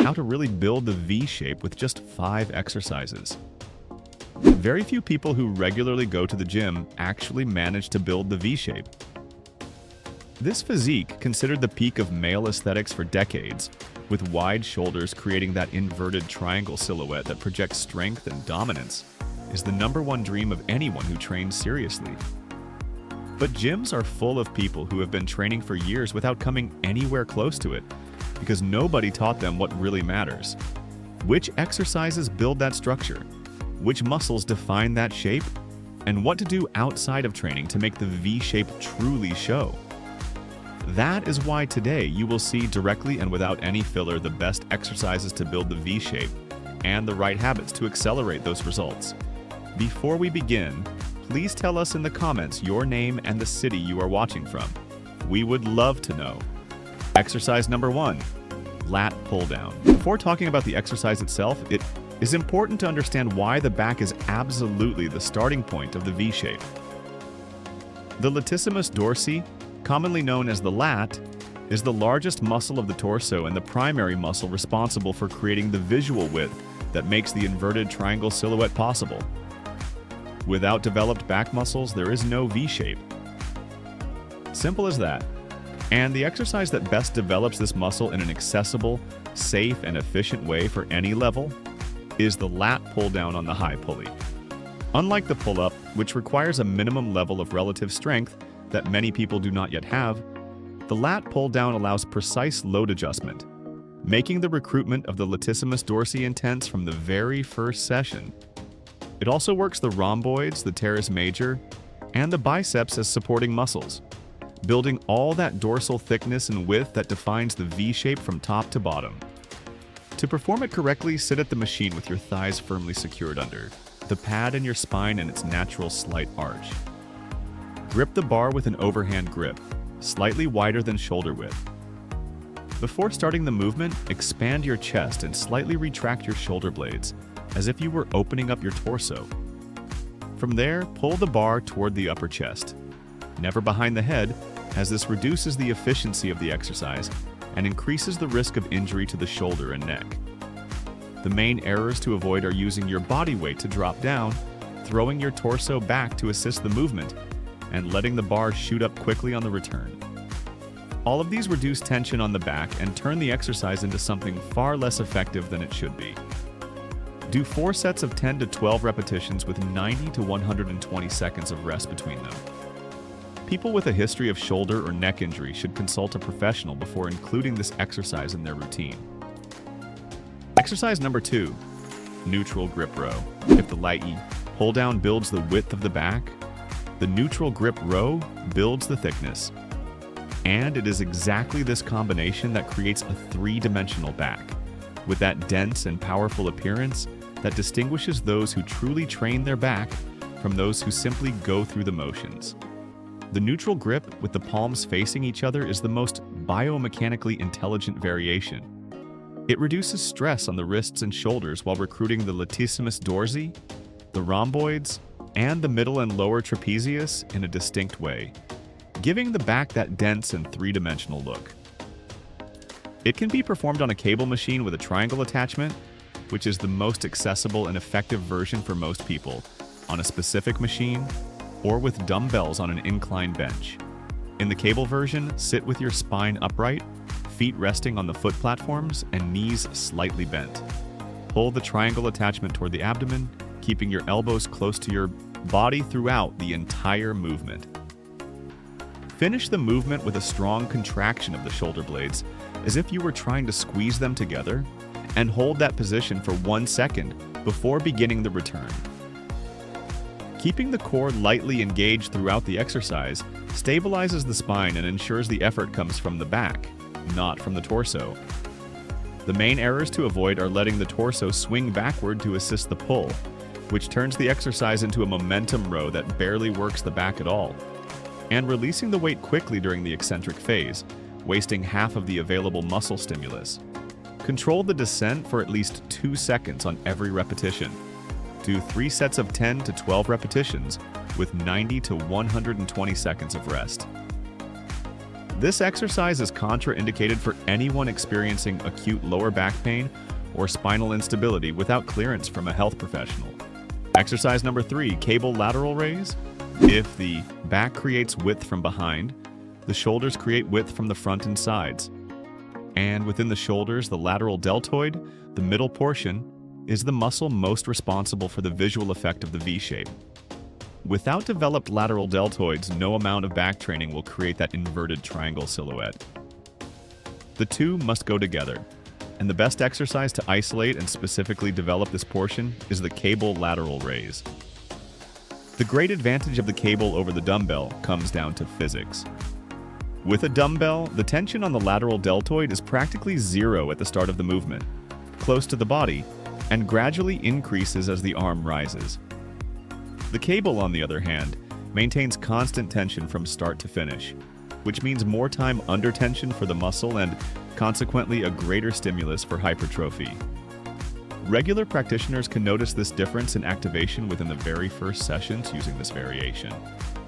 how to really build the V shape with just 5 exercises. Very few people who regularly go to the gym actually manage to build the V shape. This physique, considered the peak of male aesthetics for decades, with wide shoulders creating that inverted triangle silhouette that projects strength and dominance, is the #1 dream of anyone who trains seriously. But gyms are full of people who have been training for years without coming anywhere close to it, because nobody taught them what really matters. Which exercises build that structure? Which muscles define that shape? And what to do outside of training to make the V shape truly show? That is why today you will see directly and without any filler the best exercises to build the V shape and the right habits to accelerate those results. Before we begin, please tell us in the comments your name and the city you are watching from. We would love to know. Exercise number 1, lat pull down. Before talking about the exercise itself, it is important to understand why the back is absolutely the starting point of the V shape. The latissimus dorsi, commonly known as the lat, is the largest muscle of the torso and the primary muscle responsible for creating the visual width that makes the inverted triangle silhouette possible. Without developed back muscles, there is no V shape. Simple as that. And the exercise that best develops this muscle in an accessible, safe, and efficient way for any level is the lat pull down on the high pulley. Unlike the pull-up, which requires a minimum level of relative strength that many people do not yet have, the lat pull down allows precise load adjustment, making the recruitment of the latissimus dorsi intense from the very first session. It also works the rhomboids, the teres major, and the biceps as supporting muscles, building all that dorsal thickness and width that defines the V shape from top to bottom. To perform it correctly, sit at the machine with your thighs firmly secured under the pad in your spine and its natural slight arch. Grip the bar with an overhand grip, slightly wider than shoulder width. Before starting the movement, expand your chest and slightly retract your shoulder blades, as if you were opening up your torso. From there, pull the bar toward the upper chest, never behind the head, as this reduces the efficiency of the exercise and increases the risk of injury to the shoulder and neck. The main errors to avoid are using your body weight to drop down, throwing your torso back to assist the movement, and letting the bar shoot up quickly on the return. All of these reduce tension on the back and turn the exercise into something far less effective than it should be. Do 4 sets of 10 to 12 repetitions with 90 to 120 seconds of rest between them. People with a history of shoulder or neck injury should consult a professional before including this exercise in their routine. Exercise number 2, neutral grip row. If the light pull down builds the width of the back, the neutral grip row builds the thickness. And it is exactly this combination that creates a 3-dimensional back, with that dense and powerful appearance that distinguishes those who truly train their back from those who simply go through the motions. The neutral grip with the palms facing each other is the most biomechanically intelligent variation. It reduces stress on the wrists and shoulders while recruiting the latissimus dorsi, the rhomboids, and the middle and lower trapezius in a distinct way, giving the back that dense and 3-dimensional look. It can be performed on a cable machine with a triangle attachment, which is the most accessible and effective version for most people, on a specific machine, or with dumbbells on an incline bench. In the cable version, sit with your spine upright, feet resting on the foot platforms, and knees slightly bent. Pull the triangle attachment toward the abdomen, keeping your elbows close to your body throughout the entire movement. Finish the movement with a strong contraction of the shoulder blades, as if you were trying to squeeze them together, and hold that position for 1 second before beginning the return. Keeping the core lightly engaged throughout the exercise stabilizes the spine and ensures the effort comes from the back, not from the torso. The main errors to avoid are letting the torso swing backward to assist the pull, which turns the exercise into a momentum row that barely works the back at all, and releasing the weight quickly during the eccentric phase, wasting half of the available muscle stimulus. Control the descent for at least 2 seconds on every repetition. Do 3 sets of 10 to 12 repetitions with 90 to 120 seconds of rest. This exercise is contraindicated for anyone experiencing acute lower back pain or spinal instability without clearance from a health professional. Exercise number 3, cable lateral raise. If the back creates width from behind, the shoulders create width from the front and sides. And within the shoulders, the lateral deltoid, the middle portion, is the muscle most responsible for the visual effect of the V shape. Without developed lateral deltoids, no amount of back training will create that inverted triangle silhouette. The two must go together, and the best exercise to isolate and specifically develop this portion is the cable lateral raise. The great advantage of the cable over the dumbbell comes down to physics. With a dumbbell, the tension on the lateral deltoid is practically zero at the start of the movement, close to the body, and gradually increases as the arm rises. The cable, on the other hand, maintains constant tension from start to finish, which means more time under tension for the muscle and, consequently, a greater stimulus for hypertrophy. Regular practitioners can notice this difference in activation within the very first sessions using this variation.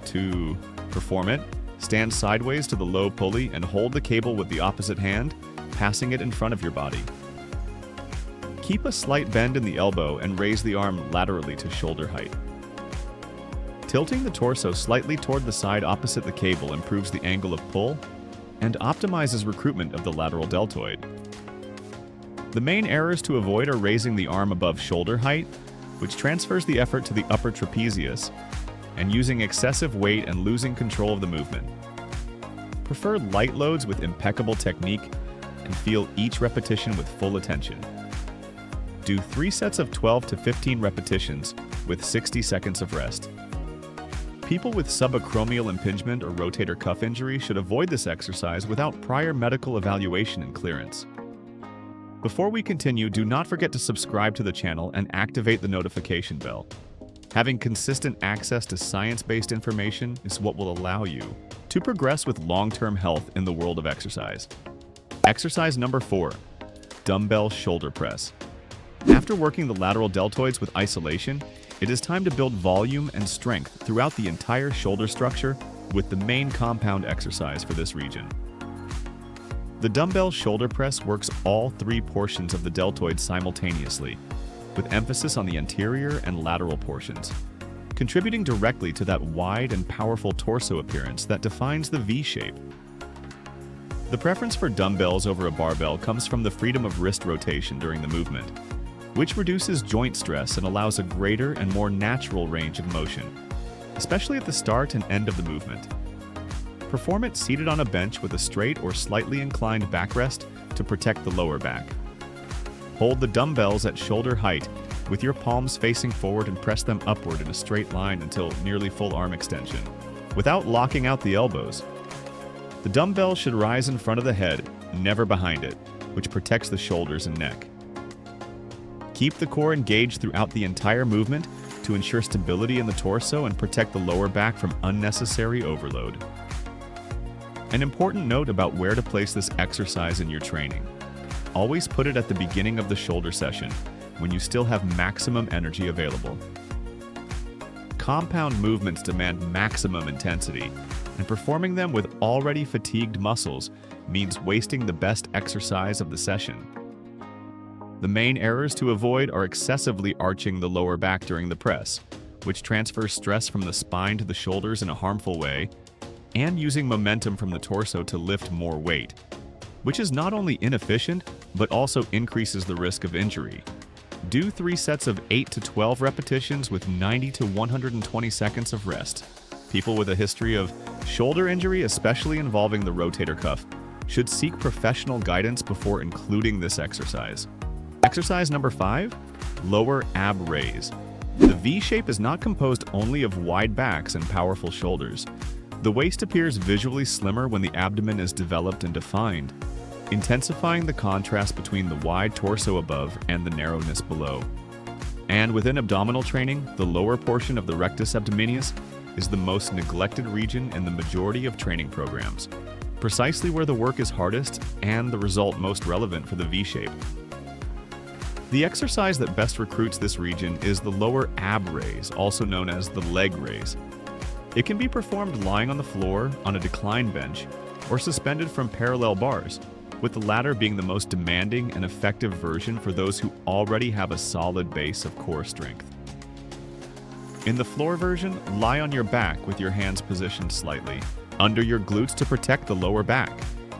To perform it, stand sideways to the low pulley and hold the cable with the opposite hand, passing it in front of your body. Keep a slight bend in the elbow and raise the arm laterally to shoulder height. Tilting the torso slightly toward the side opposite the cable improves the angle of pull and optimizes recruitment of the lateral deltoid. The main errors to avoid are raising the arm above shoulder height, which transfers the effort to the upper trapezius, and using excessive weight and losing control of the movement. Prefer light loads with impeccable technique and feel each repetition with full attention. Do 3 sets of 12 to 15 repetitions with 60 seconds of rest. People with subacromial impingement or rotator cuff injury should avoid this exercise without prior medical evaluation and clearance. Before we continue, do not forget to subscribe to the channel and activate the notification bell. Having consistent access to science-based information is what will allow you to progress with long-term health in the world of exercise. Exercise number 4, dumbbell shoulder press. After working the lateral deltoids with isolation, it is time to build volume and strength throughout the entire shoulder structure with the main compound exercise for this region. The dumbbell shoulder press works all 3 portions of the deltoid simultaneously, with emphasis on the anterior and lateral portions, contributing directly to that wide and powerful torso appearance that defines the V shape. The preference for dumbbells over a barbell comes from the freedom of wrist rotation during the movement, which reduces joint stress and allows a greater and more natural range of motion, especially at the start and end of the movement. Perform it seated on a bench with a straight or slightly inclined backrest to protect the lower back. Hold the dumbbells at shoulder height with your palms facing forward and press them upward in a straight line until nearly full arm extension, without locking out the elbows. The dumbbell should rise in front of the head, never behind it, which protects the shoulders and neck. Keep the core engaged throughout the entire movement to ensure stability in the torso and protect the lower back from unnecessary overload. An important note about where to place this exercise in your training. Always put it at the beginning of the shoulder session, when you still have maximum energy available. Compound movements demand maximum intensity, and performing them with already fatigued muscles means wasting the best exercise of the session. The main errors to avoid are excessively arching the lower back during the press, which transfers stress from the spine to the shoulders in a harmful way, and using momentum from the torso to lift more weight, which is not only inefficient, but also increases the risk of injury. Do 3 sets of 8 to 12 repetitions with 90 to 120 seconds of rest. People with a history of shoulder injury, especially involving the rotator cuff, should seek professional guidance before including this exercise. Exercise number 5, lower ab raise. The V shape is not composed only of wide backs and powerful shoulders. The waist appears visually slimmer when the abdomen is developed and defined, intensifying the contrast between the wide torso above and the narrowness below. And within abdominal training, the lower portion of the rectus abdominis is the most neglected region in the majority of training programs, precisely where the work is hardest and the result most relevant for the V shape. The exercise that best recruits this region is the lower ab raise, also known as the leg raise. It can be performed lying on the floor, on a decline bench, or suspended from parallel bars, with the latter being the most demanding and effective version for those who already have a solid base of core strength. In the floor version, lie on your back with your hands positioned slightly under your glutes to protect the lower back.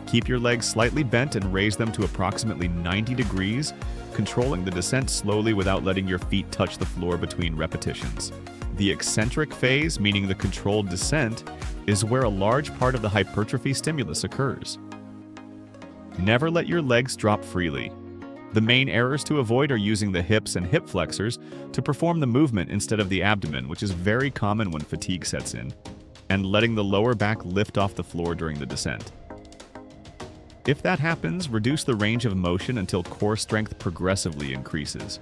Keep your legs slightly bent and raise them to approximately 90 degrees, controlling the descent slowly without letting your feet touch the floor between repetitions. The eccentric phase, meaning the controlled descent, is where a large part of the hypertrophy stimulus occurs. Never let your legs drop freely. The main errors to avoid are using the hips and hip flexors to perform the movement instead of the abdomen, which is very common when fatigue sets in, and letting the lower back lift off the floor during the descent. If that happens, reduce the range of motion until core strength progressively increases.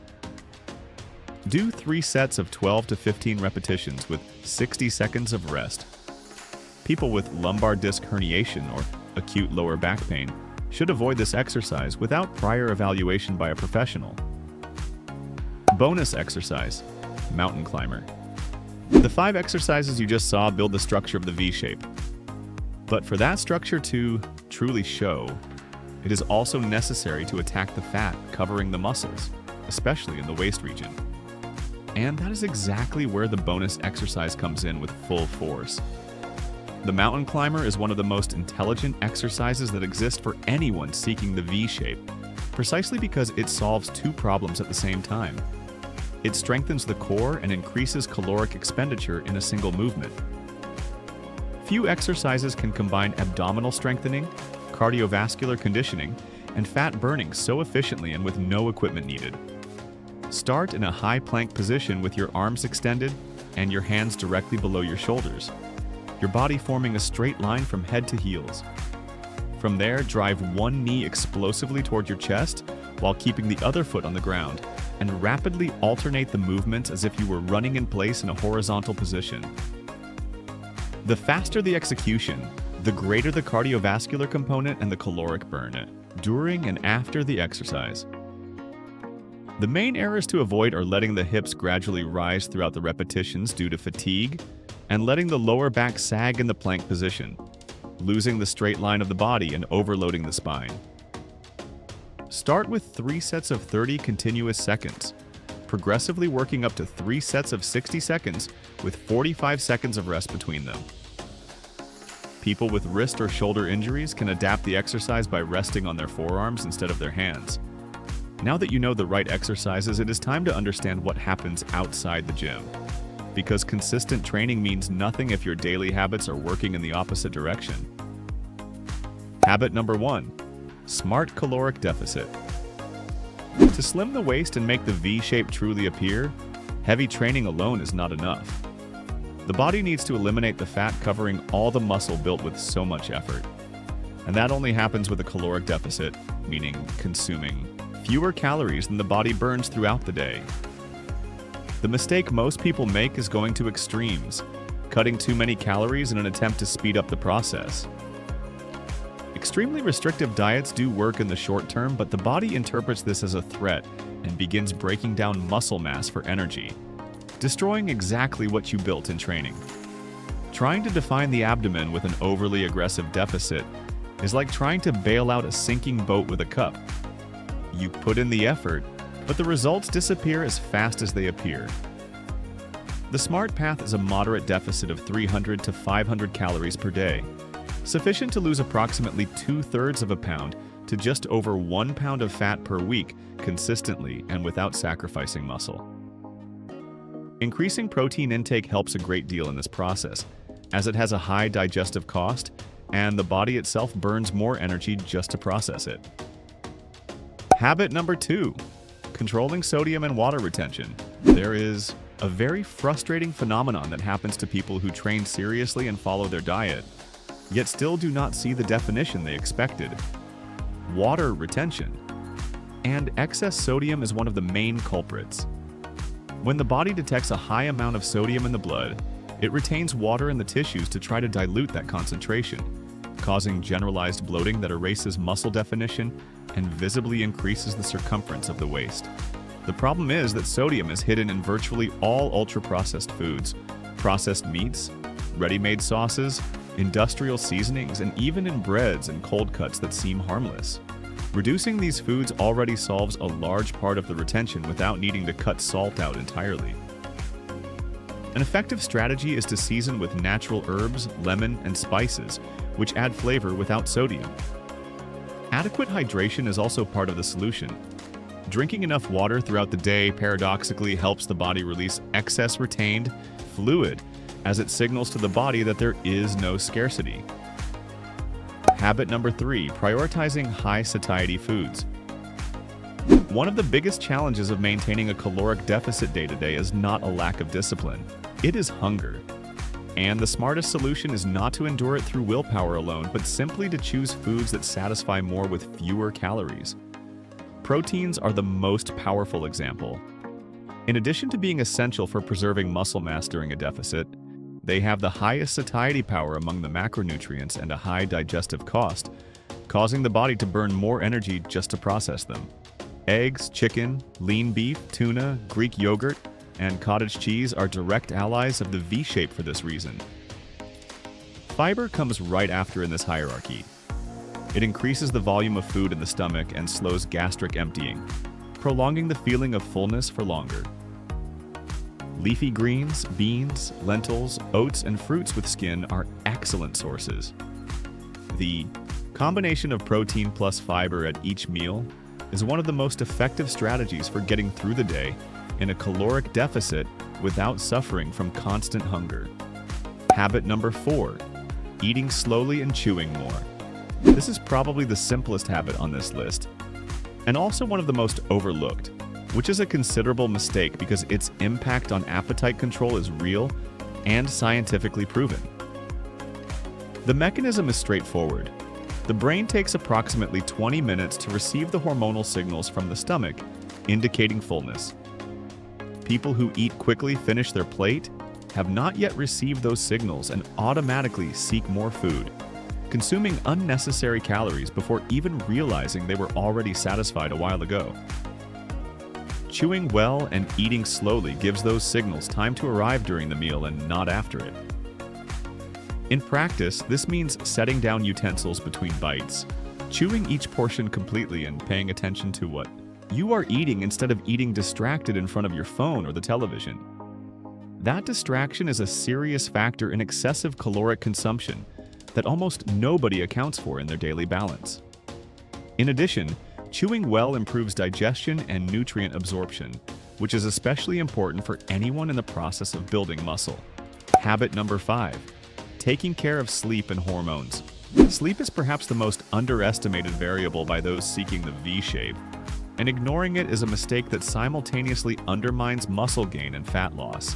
Do 3 sets of 12 to 15 repetitions with 60 seconds of rest. People with lumbar disc herniation or acute lower back pain should avoid this exercise without prior evaluation by a professional. Bonus exercise: mountain climber. The 5 exercises you just saw build the structure of the V shape. But for that structure to truly show, it is also necessary to attack the fat covering the muscles, especially in the waist region. And that is exactly where the bonus exercise comes in with full force. The mountain climber is one of the most intelligent exercises that exist for anyone seeking the V shape, precisely because it solves 2 problems at the same time. It strengthens the core and increases caloric expenditure in a single movement. Few exercises can combine abdominal strengthening, cardiovascular conditioning, and fat burning so efficiently and with no equipment needed. Start in a high plank position with your arms extended and your hands directly below your shoulders, your body forming a straight line from head to heels. From there, drive one knee explosively toward your chest while keeping the other foot on the ground, and rapidly alternate the movements as if you were running in place in a horizontal position. The faster the execution, the greater the cardiovascular component and the caloric burn during and after the exercise. The main errors to avoid are letting the hips gradually rise throughout the repetitions due to fatigue, and letting the lower back sag in the plank position, losing the straight line of the body and overloading the spine. Start with 3 sets of 30 continuous seconds, progressively working up to 3 sets of 60 seconds with 45 seconds of rest between them. People with wrist or shoulder injuries can adapt the exercise by resting on their forearms instead of their hands. Now that you know the right exercises, it is time to understand what happens outside the gym. Because consistent training means nothing if your daily habits are working in the opposite direction. Habit number 1. Smart caloric deficit. To slim the waist and make the V shape truly appear, heavy training alone is not enough. The body needs to eliminate the fat covering all the muscle built with so much effort. And that only happens with a caloric deficit, meaning consuming fewer calories than the body burns throughout the day. The mistake most people make is going to extremes, cutting too many calories in an attempt to speed up the process. Extremely restrictive diets do work in the short term, but the body interprets this as a threat and begins breaking down muscle mass for energy, destroying exactly what you built in training. Trying to define the abdomen with an overly aggressive deficit is like trying to bail out a sinking boat with a cup. You put in the effort, but the results disappear as fast as they appear. The smart path is a moderate deficit of 300 to 500 calories per day, sufficient to lose approximately 2/3 of a pound to just over 1 pound of fat per week consistently and without sacrificing muscle. Increasing protein intake helps a great deal in this process, as it has a high digestive cost and the body itself burns more energy just to process it. Habit number 2. Controlling sodium and water retention. There is a very frustrating phenomenon that happens to people who train seriously and follow their diet, yet still do not see the definition they expected: water retention. And excess sodium is one of the main culprits. When the body detects a high amount of sodium in the blood, it retains water in the tissues to try to dilute that concentration, causing generalized bloating that erases muscle definition and visibly increases the circumference of the waist. The problem is that sodium is hidden in virtually all ultra-processed foods, processed meats, ready-made sauces, industrial seasonings, and even in breads and cold cuts that seem harmless. Reducing these foods already solves a large part of the retention without needing to cut salt out entirely. An effective strategy is to season with natural herbs, lemon, and spices, which add flavor without sodium. Adequate hydration is also part of the solution. Drinking enough water throughout the day paradoxically helps the body release excess retained fluid, as it signals to the body that there is no scarcity. Habit number 3, prioritizing high satiety foods. One of the biggest challenges of maintaining a caloric deficit day to day is not a lack of discipline. It is hunger. And the smartest solution is not to endure it through willpower alone, but simply to choose foods that satisfy more with fewer calories. Proteins are the most powerful example. In addition to being essential for preserving muscle mass during a deficit, they have the highest satiety power among the macronutrients and a high digestive cost, causing the body to burn more energy just to process them. Eggs, chicken, lean beef, tuna, Greek yogurt, and cottage cheese are direct allies of the V shape for this reason. Fiber comes right after in this hierarchy. It increases the volume of food in the stomach and slows gastric emptying, prolonging the feeling of fullness for longer. Leafy greens, beans, lentils, oats, and fruits with skin are excellent sources. The combination of protein plus fiber at each meal is one of the most effective strategies for getting through the day in a caloric deficit without suffering from constant hunger. Habit number 4, eating slowly and chewing more. This is probably the simplest habit on this list, and also one of the most overlooked, which is a considerable mistake because its impact on appetite control is real and scientifically proven. The mechanism is straightforward. The brain takes approximately 20 minutes to receive the hormonal signals from the stomach, indicating fullness. People who eat quickly finish their plate have not yet received those signals and automatically seek more food, consuming unnecessary calories before even realizing they were already satisfied a while ago. Chewing well and eating slowly gives those signals time to arrive during the meal and not after it. In practice, this means setting down utensils between bites, chewing each portion completely and paying attention to what you are eating instead of eating distracted in front of your phone or the television. That distraction is a serious factor in excessive caloric consumption that almost nobody accounts for in their daily balance. In addition, chewing well improves digestion and nutrient absorption, which is especially important for anyone in the process of building muscle. Habit number 5, taking care of sleep and hormones. Sleep is perhaps the most underestimated variable by those seeking the V shape, and ignoring it is a mistake that simultaneously undermines muscle gain and fat loss.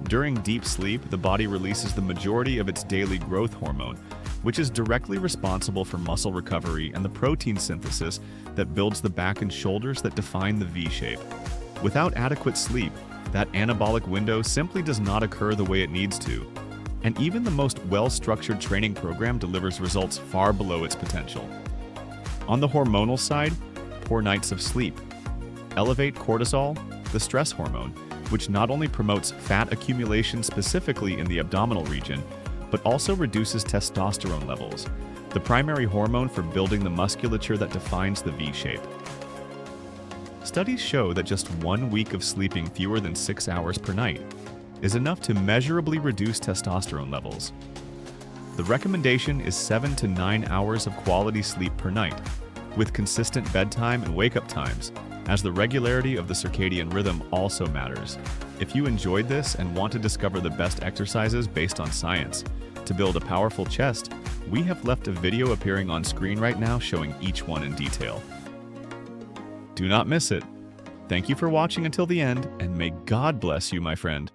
During deep sleep, the body releases the majority of its daily growth hormone, which is directly responsible for muscle recovery and the protein synthesis that builds the back and shoulders that define the V shape. Without adequate sleep, that anabolic window simply does not occur the way it needs to, and even the most well-structured training program delivers results far below its potential. On the hormonal side, poor nights of sleep elevate cortisol, the stress hormone, which not only promotes fat accumulation specifically in the abdominal region, but also reduces testosterone levels, the primary hormone for building the musculature that defines the V shape. Studies show that just 1 week of sleeping fewer than 6 hours per night is enough to measurably reduce testosterone levels. The recommendation is 7 to 9 hours of quality sleep per night, with consistent bedtime and wake-up times, as the regularity of the circadian rhythm also matters. If you enjoyed this and want to discover the best exercises based on science to build a powerful chest, we have left a video appearing on screen right now showing each one in detail. Do not miss it. Thank you for watching until the end, and may God bless you, my friend.